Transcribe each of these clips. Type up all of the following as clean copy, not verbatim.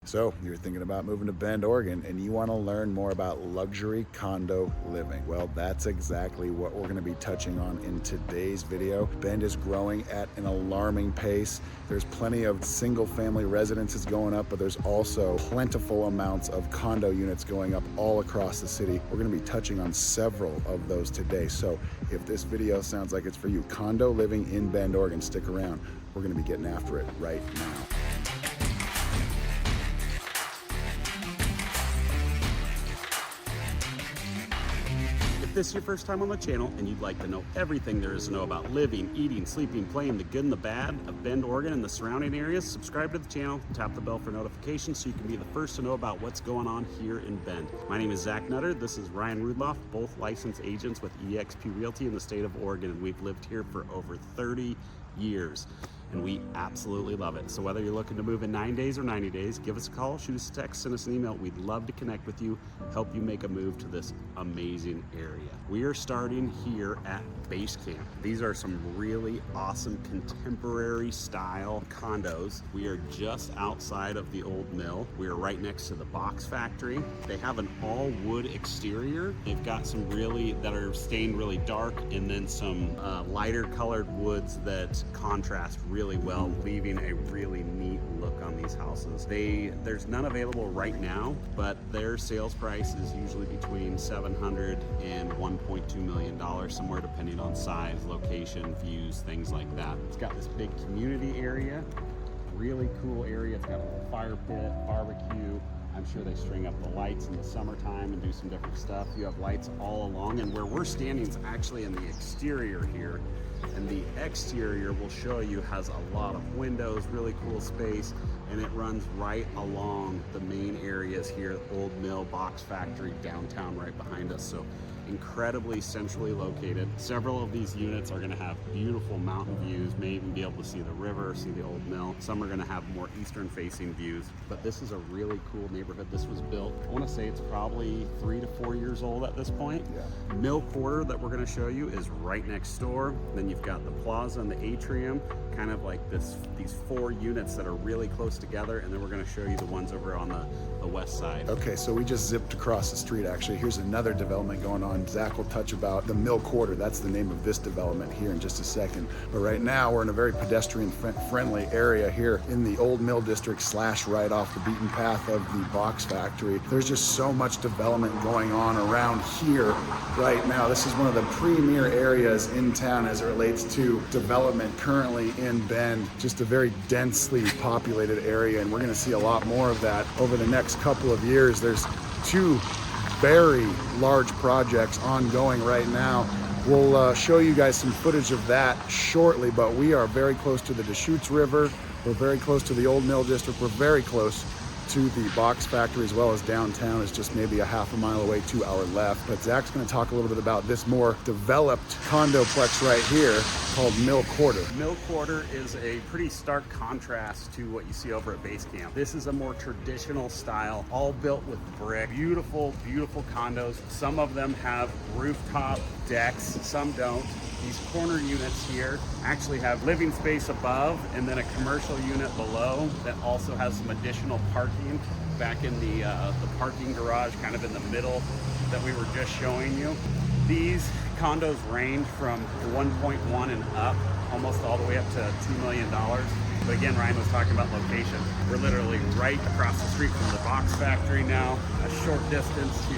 So you're thinking about moving to Bend, Oregon, and you want to learn more about luxury condo living. Well, that's exactly what we're going to be touching on in today's video. Bend is growing at an alarming pace. There's plenty of single family residences going up, but there's also plentiful amounts of condo units going up all across the city. We're going to be touching on several of those today. So if this video sounds like it's for you, condo living in Bend, Oregon, stick around. We're going to be getting after it right now. If this is your first time on the channel and you'd like to know everything there is to know about living, eating, sleeping, playing, the good and the bad of Bend, Oregon and the surrounding areas, subscribe to the channel, tap the bell for notifications so you can be the first to know about what's going on here in Bend. My name is Zach Nutter. This is Ryan Rudloff, both licensed agents with eXp Realty in the state of Oregon, and we've lived here for over 30 years. And we absolutely love it. So whether you're looking to move in 9 days or 90 days, give us a call, shoot us a text, send us an email. We'd love to connect with you, help you make a move to this amazing area. We are starting here at Basecamp. These are some really awesome contemporary style condos. We are just outside of the old mill. We are right next to the box factory. They have an all wood exterior. They've got some really that are stained really dark, and then some lighter colored woods that contrast really well, leaving a really neat look on these houses. There's none available right now, but their sales price is usually between $700,000 and $1.2 million, somewhere depending on size, location, views, things like that. It's got this big community area, really cool area. It's got a little fire pit, barbecue. I'm sure they string up the lights in the summertime and do some different stuff. You have lights all along, and where we're standing is actually in the exterior here. And the exterior we'll show you has a lot of windows, really cool space, and it runs right along the main areas here, Old Mill, Box Factory, downtown right behind us. So incredibly centrally located. Several of these units are going to have beautiful mountain views, may even be able to see the river, see the old mill. Some are going to have more eastern facing views, but this is a really cool neighborhood. This was built, I want to say it's probably 3 to 4 years old at this point. Yeah. Mill Quarter that we're going to show you is right next door. Then you've got the Plaza and the Atrium, kind of like these 4 units that are really close together, and then we're going to show you the ones over on the west side. Okay, so we just zipped across the street actually. Here's another development going on. Zach will touch about the Mill Quarter. That's the name of this development here in just a second. But right now we're in a very pedestrian friendly area here in the Old Mill District / right off the beaten path of the Box Factory. There's just so much development going on around here right now. This is one of the premier areas in town as it relates to development currently in Bend. Just a very densely populated area, and we're going to see a lot more of that over the next couple of years. There's 2 very large projects ongoing right now. We'll show you guys some footage of that shortly, but we are very close to the Deschutes River. We're very close to the Old Mill District. We're very close to the Box Factory, as well as downtown. Is just maybe a half a mile away to our left. But Zach's going to talk a little bit about this more developed condoplex right here called Mill Quarter. Mill Quarter is a pretty stark contrast to what you see over at Basecamp. This is a more traditional style, all built with brick. Beautiful, beautiful condos. Some of them have rooftop decks, some don't. These corner units here actually have living space above and then a commercial unit below that also has some additional parking back in the parking garage, kind of in the middle that we were just showing you. These condos range from 1.1 and up, almost all the way up to $2 million. But again, Ryan was talking about location. We're literally right across the street from the Box Factory now, a short distance to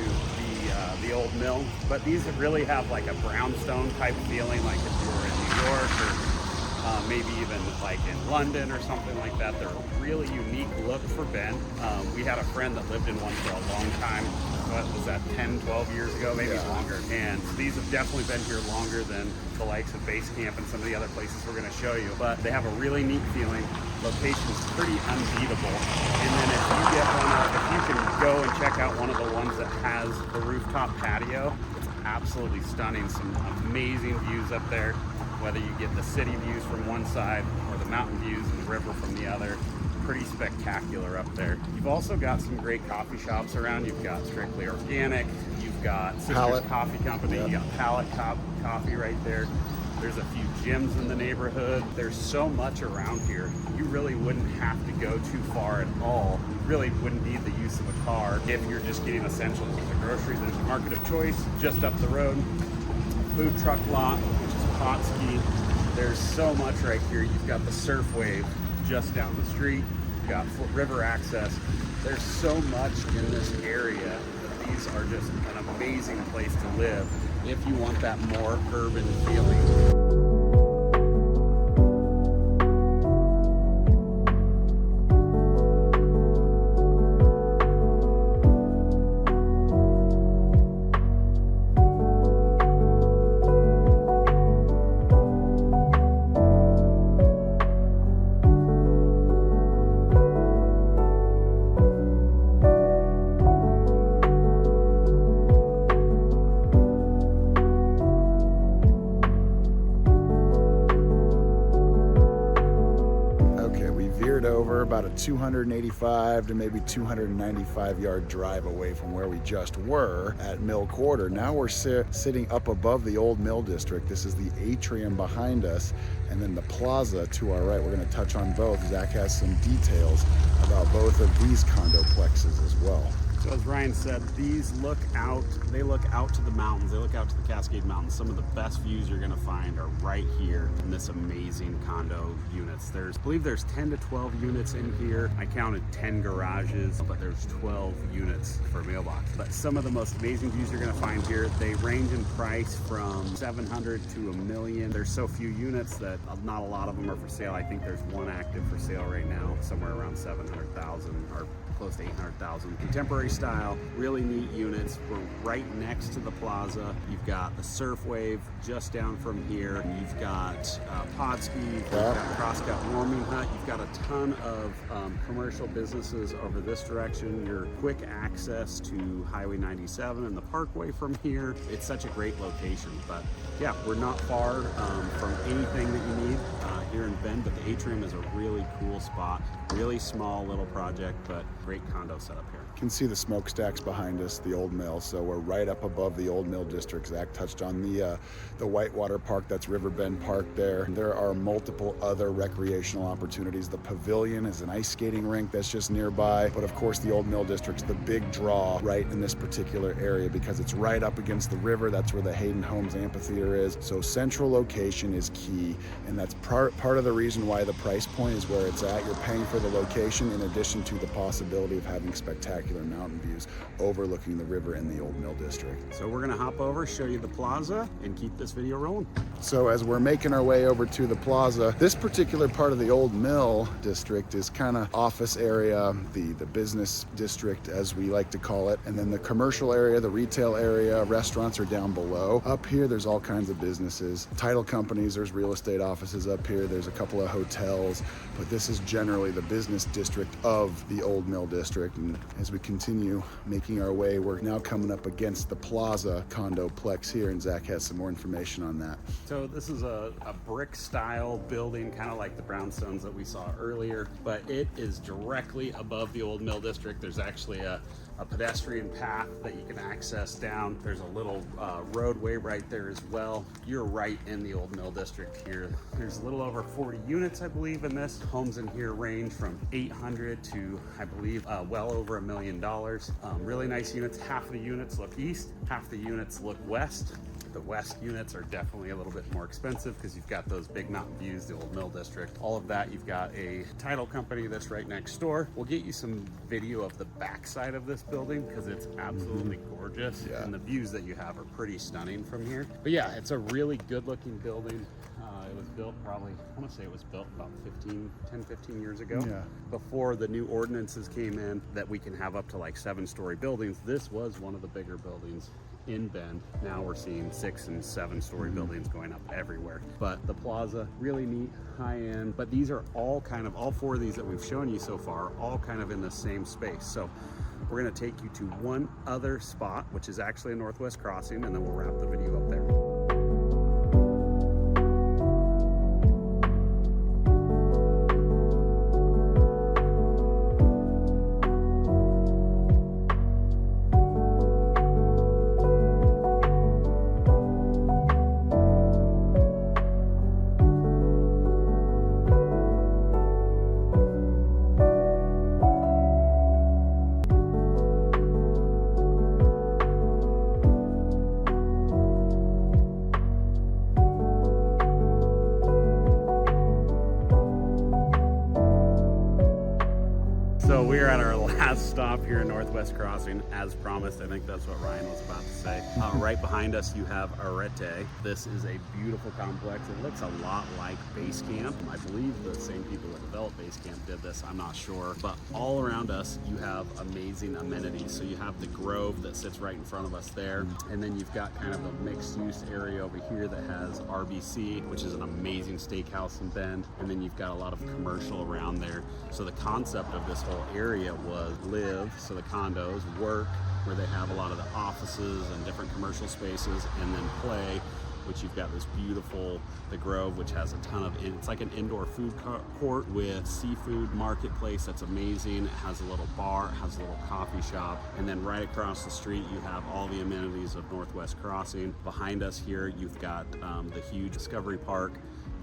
the old mill. But these really have like a brownstone type feeling, like if you were in New York or maybe even like in London or something like that. They're a really unique look for Bend. We had a friend that lived in one for a long time. What was that, 10, 12 years ago, maybe longer. And these have definitely been here longer than the likes of Basecamp and some of the other places we're going to show you. But they have a really neat feeling. Location is pretty unbeatable. And then if you get if you can go and check out one of the ones that has the rooftop patio, it's absolutely stunning. Some amazing views up there, whether you get the city views from one side or the mountain views and the river from the other. Pretty spectacular up there. You've also got some great coffee shops around. You've got Strictly Organic. You've got Sisters Coffee Company. Yep. You got Palette Coffee right there. There's a few gyms in the neighborhood. There's so much around here. You really wouldn't have to go too far at all. You really wouldn't need the use of a car if you're just getting essentials. The groceries, there's a market of choice just up the road. Food truck lot, which is Potski. There's so much right here. You've got the surf wave just down the street. You've got river access. There's so much in this area that these are just an amazing place to live if you want that more urban feeling. About a 285 to maybe 295 yard drive away from where we just were at Mill Quarter. Now we're sitting up above the old Mill District. This is the Atrium behind us, and then the Plaza to our right. We're going to touch on both. Zach has some details about both of these condoplexes as well. So as Ryan said, these look out to the mountains, they look out to the Cascade Mountains. Some of the best views you're gonna find are right here in this amazing condo units. I believe there's 10 to 12 units in here. I counted 10 garages, but there's 12 units for mailbox. But some of the most amazing views you're gonna find here, they range in price from 700 to $1 million. There's so few units that not a lot of them are for sale. I think there's one active for sale right now, somewhere around 700,000 or close to 800,000. Contemporary style, really neat units. We're right next to the Plaza. You've got the surf wave just down from here. You've got Potski, you've got Crosscut Warming Hut. You've got a ton of commercial businesses over this direction. Your quick access to Highway 97 and the Parkway from here. It's such a great location. But yeah, we're not far from anything that you need here in Bend, but the Atrium is a really cool spot. Really small little project, but great condo setup here. You can see the smokestacks behind us, the old mill. So we're right up above the old Mill District. Zach touched on the Whitewater Park. That's Riverbend Park there. There are multiple other recreational opportunities. The Pavilion is an ice skating rink that's just nearby. But of course, the old Mill District's the big draw right in this particular area because it's right up against the river. That's where the Hayden Homes Amphitheater is. So central location is key. And that's part of the reason why the price point is where it's at. You're paying for the location in addition to the possibility of having spectacular mountain views overlooking the river in the old Mill District. So we're gonna hop over, show you the Plaza, and keep this video rolling. So as we're making our way over to the Plaza, this particular part of the old Mill District is kind of office area, the business district as we like to call it, and then the commercial area, the retail area, restaurants are down below. Up here there's all kinds of businesses, title companies, there's real estate offices up here, there's a couple of hotels, but this is generally the business district of the old Mill District. And as we continue making our way, we're now coming up against the Plaza condoplex here, and Zach has some more information on that. So this is a brick style building, kind of like the brownstones that we saw earlier, but it is directly above the old Mill District. There's actually a pedestrian path that you can access down. There's a little roadway right there as well. You're right in the old Mill District here. There's a little over 40 units, I believe, in this. Homes in here range from 800 to, I believe, well over $1 million. Really nice units. Half the units look east, half the units look west. The west units are definitely a little bit more expensive because you've got those big mountain views, the old Mill District. All of that, you've got a title company that's right next door. We'll get you some video of the backside of this building because it's absolutely gorgeous. Yeah. And the views that you have are pretty stunning from here. But yeah, it's a really good looking building. It was built probably, I want to say it was built about 10-15 years ago. Yeah. Before the new ordinances came in that we can have up to like 7-story buildings. This was one of the bigger buildings in Bend. Now we're seeing 6- and 7-story buildings going up everywhere. But the Plaza, really neat, high end. But these are all four of these that we've shown you so far, all kind of in the same space. So we're gonna take you to one other spot, which is actually a northwest crossing, and then we'll wrap the video up there. our last stop here in Northwest Crossing, as promised. I think that's what Ryan was about to say. Right behind us, you have Arête. This is a beautiful complex. It looks a lot like Basecamp. I believe the same people that developed Basecamp did this. I'm not sure. But all around us, you have amazing amenities. So you have the Grove that sits right in front of us there. And then you've got kind of a mixed use area over here that has RBC, which is an amazing steakhouse in Bend. And then you've got a lot of commercial around there. So the concept of this whole area was live, so the condos, work, where they have a lot of the offices and different commercial spaces, and then play, which you've got this beautiful, the Grove, which has a ton of, it's like an indoor food court with seafood marketplace that's amazing. It has a little bar, it has a little coffee shop, and then right across the street you have all the amenities of Northwest Crossing. Behind us here you've got the huge Discovery Park.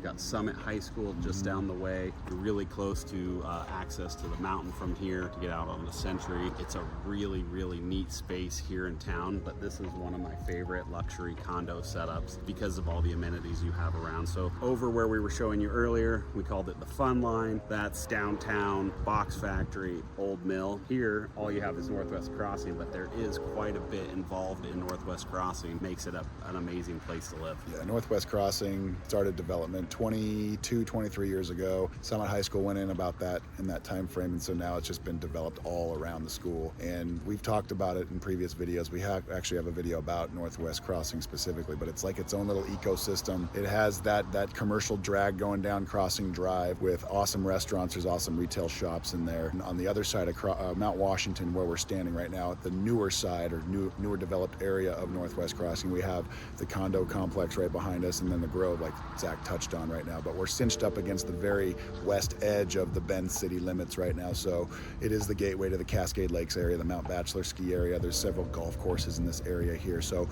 Got Summit High School just down the way. You're really close to access to the mountain from here to get out on the Century. It's a really, really neat space here in town, but this is one of my favorite luxury condo setups because of all the amenities you have around. So over where we were showing you earlier, we called it the Fun Line. That's downtown, Box Factory, Old Mill. Here, all you have is Northwest Crossing, but there is quite a bit involved in Northwest Crossing. Makes it an amazing place to live. Yeah, Northwest Crossing started development 23 years ago. Summit High School went in about that in that time frame, and so now it's just been developed all around the school. And we've talked about it in previous videos. We actually have a video about Northwest Crossing specifically, but it's like its own little ecosystem. It has that commercial drag going down Crossing Drive with awesome restaurants. There's awesome retail shops in there. And on the other side of Mount Washington, where we're standing right now, at the newer side or newer developed area of Northwest Crossing, we have the condo complex right behind us, and then the Grove, like Zach touched on right now. But we're cinched up against the very west edge of the Bend city limits right now, so it is the gateway to the Cascade Lakes area, the Mount Bachelor ski area. There's several golf courses in this area here. So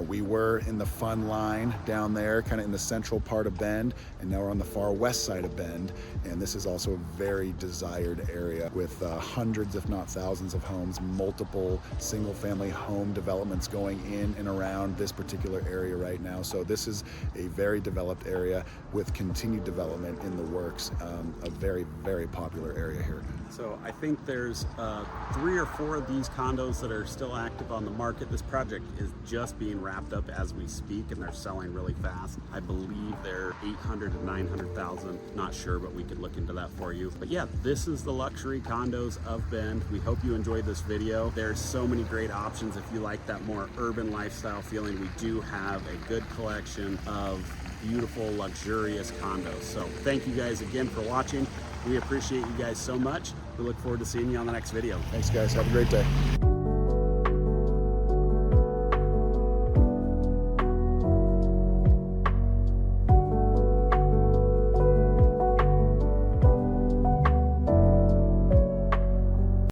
we were in the Fun Line down there, kind of in the central part of Bend, and now we're on the far west side of Bend, and this is also a very desired area with hundreds if not thousands of homes, multiple single family home developments going in and around this particular area right now. So this is a very developed area with continued development in the works. A very, very popular area here. So I think there's 3 or 4 of these condos that are still active on the market. This project is just being wrapped up as we speak, and they're selling really fast. I believe they're 800 to 900,000. Not sure, but we could look into that for you. But yeah, this is the luxury condos of Bend. We hope you enjoyed this video. There's so many great options. If you like that more urban lifestyle feeling, we do have a good collection of beautiful, luxurious condos. So thank you guys again for watching. We appreciate you guys so much. We look forward to seeing you on the next video. Thanks, guys. Have a great day.